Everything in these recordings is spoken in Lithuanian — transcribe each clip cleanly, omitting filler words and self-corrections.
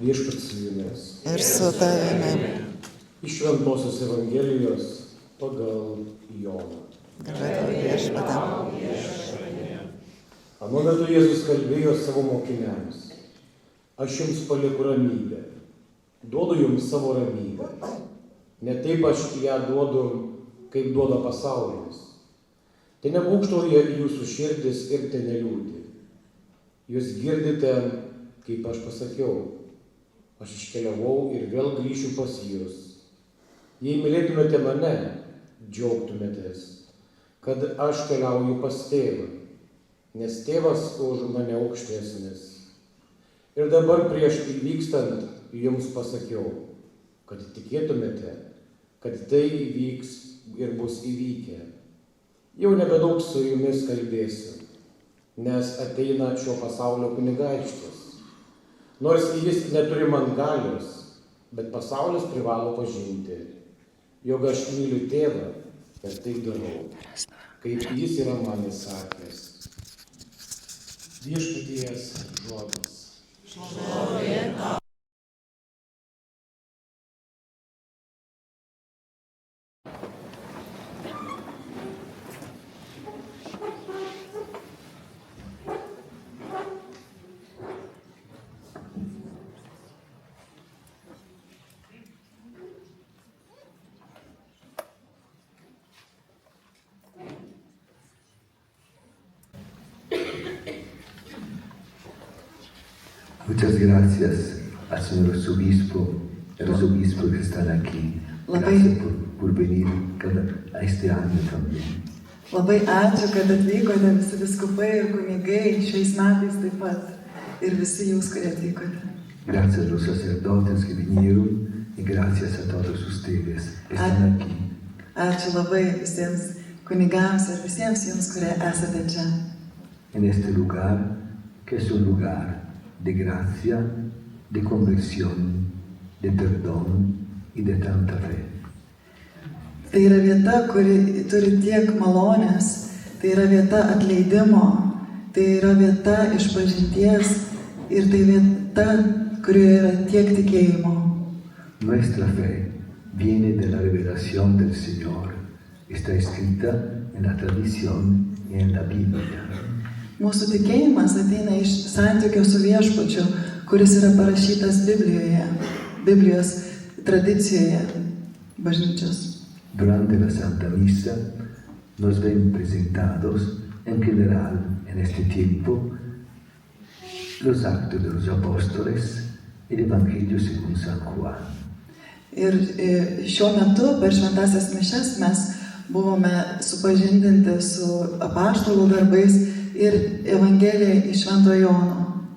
Viešpats su jumis. Ir su tavimi. Iš Šventosios Evangelijos pagal Joną. Garbė tau Viešpatie. Anuo metu Jėzus kalbėjo savo mokiniams. Aš jums palieku ramybę. Duodu jums savo ramybę. Ne taip aš ją duodu, kaip duoda pasaulis. Tai nebūgštauja jūsų širdis ir tai neliūdi. Jūs girdite, kaip aš pasakiau. Aš iškeliavau ir vėl grįšiu pas jūs. Jei mylėtumėte mane, džiaugtumėtės, kad aš keliauju pas tėvą, nes tėvas už mane aukštesnis. Ir dabar prieš įvykstant jums pasakiau, kad tikėtumėte, kad tai įvyks ir bus įvykę. Jau nebedaug su jumis kalbėsiu, nes ateina šio pasaulio kunigaikštis. Nors jis neturi man galios, bet pasaulis privalo pažinti, jog aš myliu tėvą ir taip darau, kaip jis yra man įsakęs. Viešpaties žodis. Šlovė tau. Muchas gracias al señor arzobispo, el arzobispo que están aquí. Gracias por venir a este año también. Labai ačiū, kad atvykote visi vyskupai ir kunigai šiais metais taip pat. Ir visi jūs, kurie atvykote. Gracias a los sacerdotes que vinieron y gracias a todos ustedes que están aquí. Ačiū labai visiems kunigams ir visiems jums, kurie esate čia. En este lugar, que es un lugar de gracia, de conversión, de perdón y de tanta fe. Tai yra vieta, kuri turi tiek malonės, tai yra vieta atleidimo, tai yra vieta išpažinties ir tai vieta, kurioje yra tiek tikėjimo. Nuestra fe viene de la revelación del Señor. Está escrita en la tradición y en la Biblia. Mūsų tikėjimas ateina iš santykio su Viešpačiu, kuris yra parašytas Biblijoje, Biblijos tradicijoje bažnyčios. Durante la Santa Misa nos ven presentados en general en este tiempo los actos de los apóstoles y el Evangelio según San Juan. Ir šiuo metu per šventąsias mišias mes buvome supažindinti su apaštalų darbais ir Evangelija iš Švento Jono.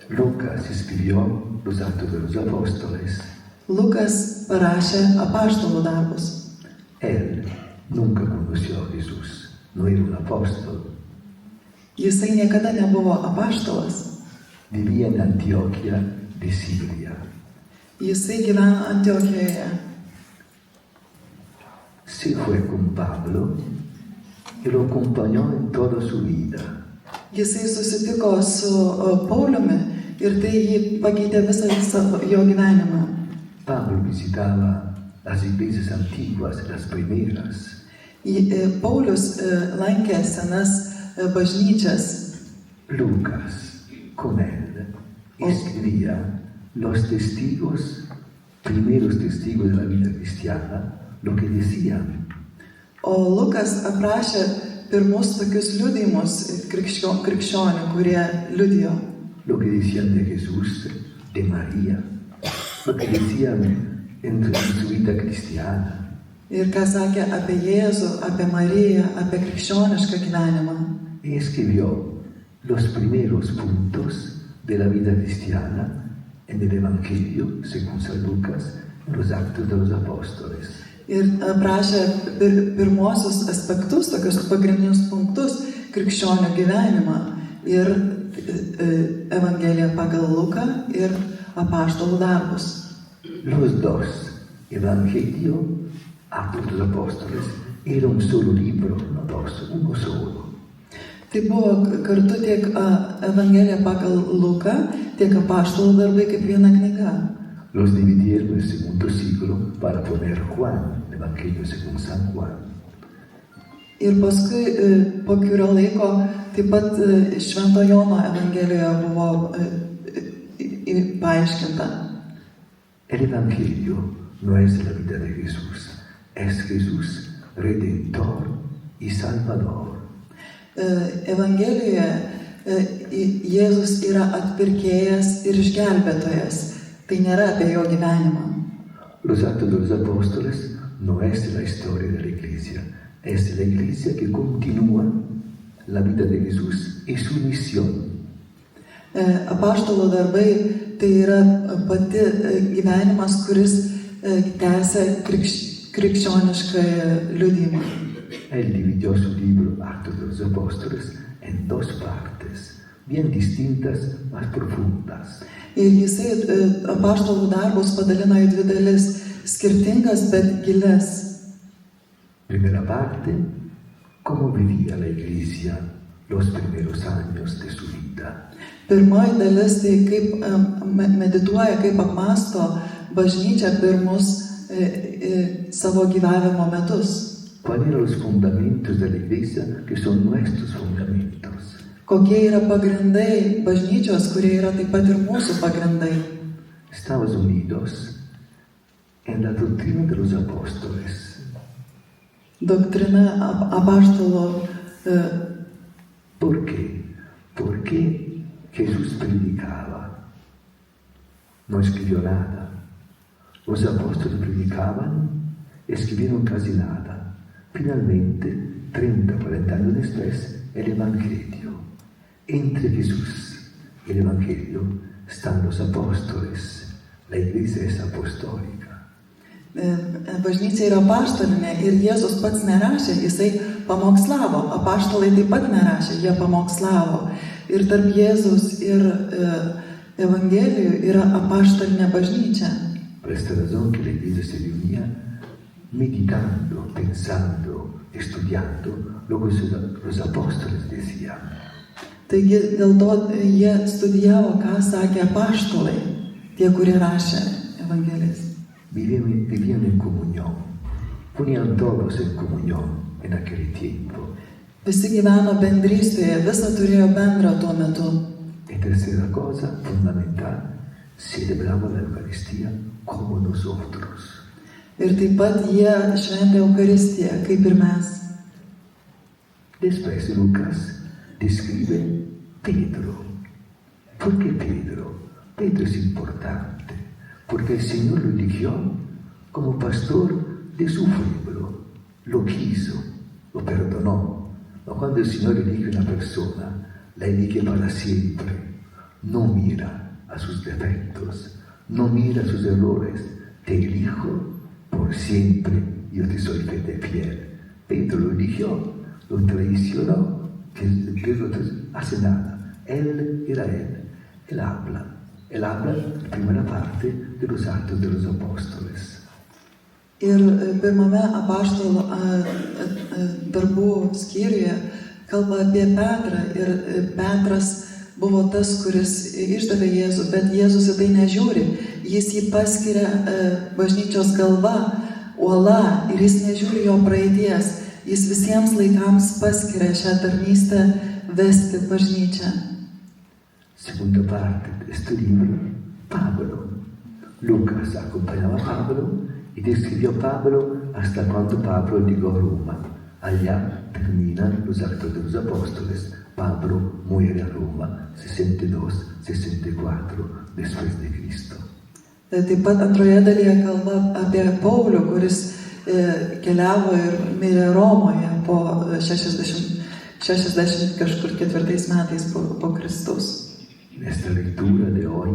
Lucas escribió los actos de los apóstoles. Lukas parašė apaštalų darbus. Él nunca conoció a Jesús, no era un apóstol. Jisai niekada nebuvo apaštalas. Vivía en Antioquia de Siria. Jisai gyveno Antiokijoje. Se fue con Pablo y lo acompañó en toda su vida. Jisai susitiko su Pauliumi ir tai jį pakeitė visą jo gyvenimą. Pablo visitaba las iglesias antiguas, las primeras. Paulius lankė senas bažnyčias. Lucas, con él, escribía los testigos, primeros testigos de la vida cristiana, lo que decían. O Lukas aprašė pirmus tokius liudijimus krikščionių, kurie liudijo. Lo que decían de Jesús, de María, lo que decían en su vida cristiana. Ir ką sakė apie Jėzų, apie Mariją, apie krikščionišką gyvenimą. Y escribió los primeros puntos de la vida cristiana en el Evangelio, según San Lucas, en los actos de los apóstoles. Ir aprašė pirmosius aspektus, tokius pagrindinius punktus krikščionių gyvenimą. Ir Evangeliją pagal Luką ir apaštalų darbus. Los dos, Evangelio, Actos de los Apóstoles, era un solo libro, no dos, uno solo. Tai buvo kartu tiek Evangelija pagal Luką, tiek Apaštalų darbai kaip viena knyga. Los dividieron en el II siglo para poner Juan, el Evangelio según San Juan. Ir paskui po kurio laiko taip pat Švento Jono Evangelijoje buvo paaiškinta. El Evangelio no es la vida de Jesús, es Jesús Redentor y Salvador. Evangelijoje Jėzus yra atpirkėjas ir išgelbėtojas. Tai nėra apie jo gyvenimą. Los Actos de los Apóstoles no es la historia de la Iglesia, es la Iglesia que continúa la vida de Jesús y su misión. Apaštalų darbai tai yra pati gyvenimas, kuris tęsia krikščionišką liudijimą. Él dividió su libro Actos de los Apóstoles en dos partes, bien distintas, más profundas. Ir jisai apaštalų darbus padalino į dvi dalis, skirtingas, bet gilias. Primera parte, cómo vivía la Iglesia los primeros años de su vida. Pirmoji dalis tai kaip medituoja, kaip apmąsto bažnyčia pirmus savo gyvavimo metus. ¿Cuáles eran los fundamentos de la Iglesia que son nuestros fundamentos? Kokie yra pagrindai bažnyčios, kurie yra taip pat ir mūsų pagrindai. Estamos unidos en la doctrina de los apóstoles. Doktrina apaštalų. ¿Por qué? Porque Jesús predicaba, no escribió nada. Los apóstoles predicaban, escribieron casi nada. Finalmente, 30, 40 años después, el Evangelio. Entre Jesús y el Evangelio están los apóstoles. La Iglesia es apostólica. Bažnyčia yra apaštalinė ir Jėzus pats nerašė, jisai pamokslavo. Apaštalai taip pat nerašė, jie pamokslavo. Ir tarp Jėzus ir Evangelijų yra apaštalinė bažnyčia. Por esta razón que la Iglesia se reunía meditando, pensando, estudiando lo que los apóstoles decían. Taigi dėl to jie studijavo, ką sakė apaštalai, tie, kurie rašė Evangelijas. Vivían en comunión, ponían todos en comunión en aquel tiempo. Visi gyveno bendrystėje, visa turėjo bendrą tuo metu. Y tercera cosa fundamental, celebraban la Eucaristía como nosotros. Ir taip pat jie šventė Eucharistiją, kaip ir mes. Después Lucas describe Pedro. ¿Por qué Pedro? Pedro es importante, porque el Señor lo eligió como pastor de su pueblo. Lo quiso, lo perdonó. No, cuando el Señor elige una persona, la elige para siempre. No mira a sus defectos, no mira a sus errores. Te elijo por siempre, yo te soy fiel. Pedro lo eligió, lo traicionó. Pedro no hace nada. Él era él. Él habla la primera parte de los Actos de los Apóstoles. Ir pirmame apaštalų darbų skyriuje kalba apie Petrą. Ir Petras buvo tas, kuris išdavė Jėzų, bet Jėzus į tai nežiūri. Jis jį paskiria bažnyčios galva, uola, ir jis nežiūri jo praeities. Jis visiems laikams paskiria šią tarnystę vesti bažnyčią. Segunda parte de este libro, Pablo. Lucas acompañaba a Pablo y describió a Pablo hasta cuando Pablo llegó a Roma. Allá terminan los Actos de los Apóstoles. Pablo muere a Roma 62-64 después de Cristo. Taip pat antroje dalyje kalba apie Paulių, kuris keliavo ir mirė Romoje po 60 kažkur 4 metais po Kristaus. En esta lectura de hoy,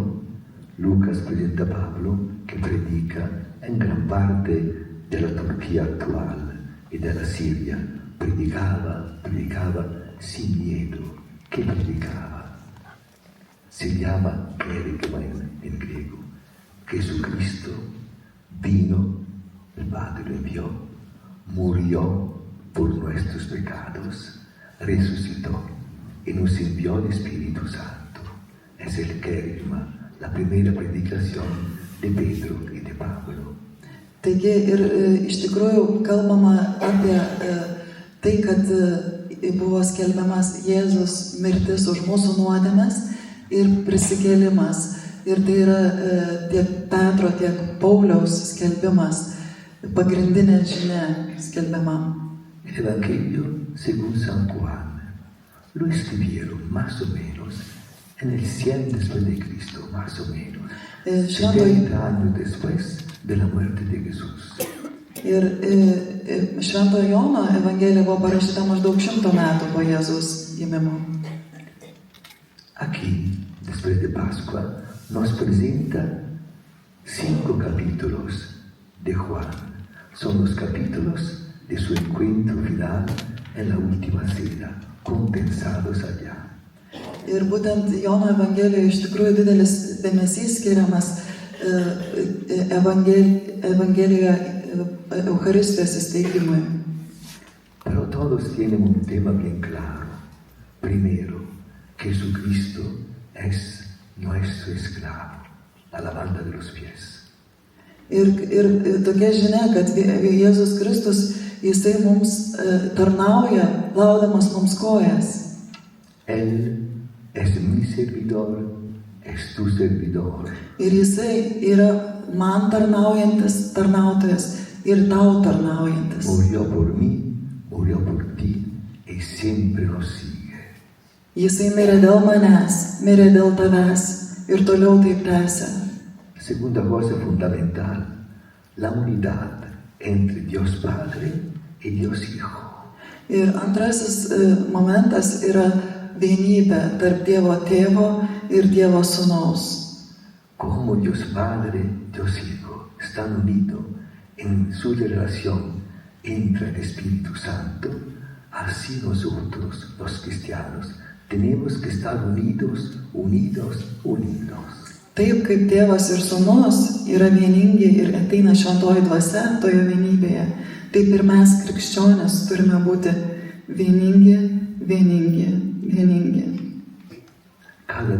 Lucas presenta a Pablo que predica en gran parte de la Turquía actual y de la Siria. Predicaba sin miedo. ¿Qué predicaba? Se llama kerygma en griego. Jesucristo vino, el Padre lo envió, murió por nuestros pecados, resucitó y nos envió el Espíritu Santo. Es el querigma, la primera predicación de Pedro y de Pablo. Taigi ir iš tikrųjų kalbama apie tai, kad buvo skelbiamas Jėzus mirtis už mūsų nuodėmes ir prisikėlimas. Ir tai yra tiek Petro, tiek Pauliaus skelbimas, pagrindinė žinia skelbiama. El Evangelio según San Juan lo escribieron más o menos en el 100 después de Cristo, más o menos, 70 años después de la muerte de Jesús. Ir Šventojo Jono Evangelija buvo parašyta maždaug 100 metų po Jėzaus gimimo. Aquí, después de Pascua, nos presenta 5 capítulos de Juan. Son los capítulos de su encuentro final en la última cena, condensados allá. Ir būtent Jono Evangelijoje iš tikrųjų didelis dėmesys skiriamas Evangelijoje Eucharistijos įsteigimui. Pero todos tienen un tema bien claro. Primero, Jesucristo es nuestro esclavo, la lavanda de los pies. Ir tokia žinia, kad Jėzus Kristus, Jisai mums tarnauja, plaudamas mums kojas. Él es mi servidor, es tu servidor. Ir Jisai yra man tarnaujantis tarnautojas ir tau tarnaujantis. Murió por mí, murió por ti y siempre nos sigue. Jisai mirė dėl manęs, mirė dėl tavęs ir toliau taip tęsia. Segunda cosa fundamental, la unidad entre Dios Padre y Dios Hijo. Ir antrasis momentas yra vienybė tarp Dievo Tėvo ir Dievo Sūnaus. Como Dios Padre, Dios Hijo están unidos en su relación entre el Espíritu Santo, así nosotros, los cristianos, tenemos que estar unidos, unidos, unidos. Taip kaip Tėvas ir Sūnus yra vieningi ir ateina Šventoji Dvasia toje vienybėje, taip ir mes, krikščionys, turime būti vieningi, vieningi, vieningi. Cada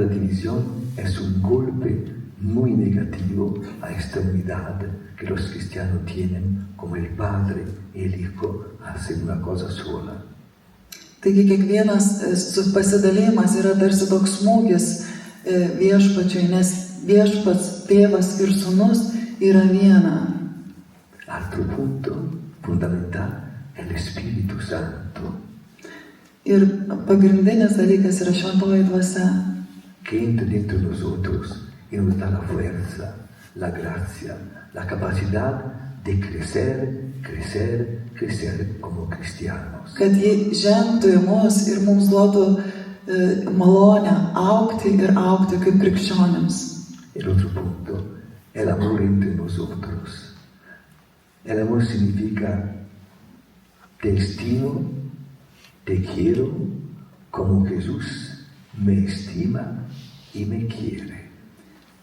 división es un golpe muy negativo a esta unidad que los cristianos tienen, como el Padre y el Hijo hacen una cosa sola. Taigi kiekvienas pasidalėjimas yra tarsi toks smūgis viešpačiui, nes viešpats, Tėvas ir Sūnus yra viena. Altro punto fundamental, el Espíritu Santo. Ir pagrindinis dalykas yra Šventoji Dvasia, que entra dentro de nosotros y nos da la fuerza, la gracia, la capacidad de crecer, crecer, crecer como cristianos. kad ji žengtų į mus ir mums duotų malonę augti ir augti kaip krikščionims. El otro punto, el amor entre nosotros. El amor significa te estimo, te quiero como Jesús me estima y me quiere.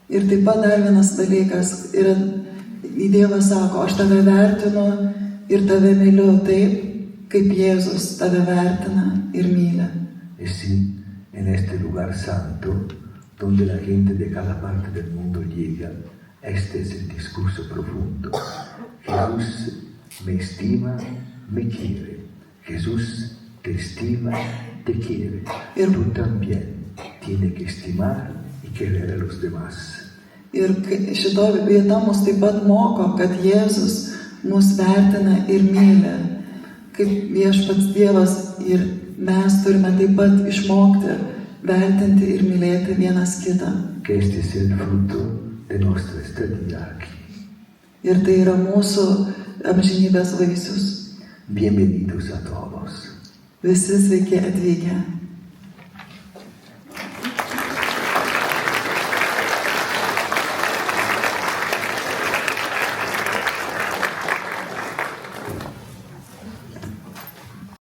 Ir taip pat dar vienas dalykas yra, Dievas sako, aš tave vertinu ir tave myliu taip, kaip Jėzus tave vertina ir myli. Y sí, en este lugar santo, donde la gente de cada parte del mundo llega, este es el discurso profundo. Jesús me estima, me quiere. Jesús te estima, te quiere. Tú también tienes que estimar y querer a los demás. Ir šito vieta mus taip pat moko, kad Jėzus mus vertina ir myli, kaip viešpats Dievas, ir mes turime taip pat išmokti vertinti ir mylėti vienas kitą. Que este es el fruto de nuestra estadía aquí. Ir tai yra mūsų amžinybės vaisius. Bienvenidos a todos. Visi sveiki atvykę.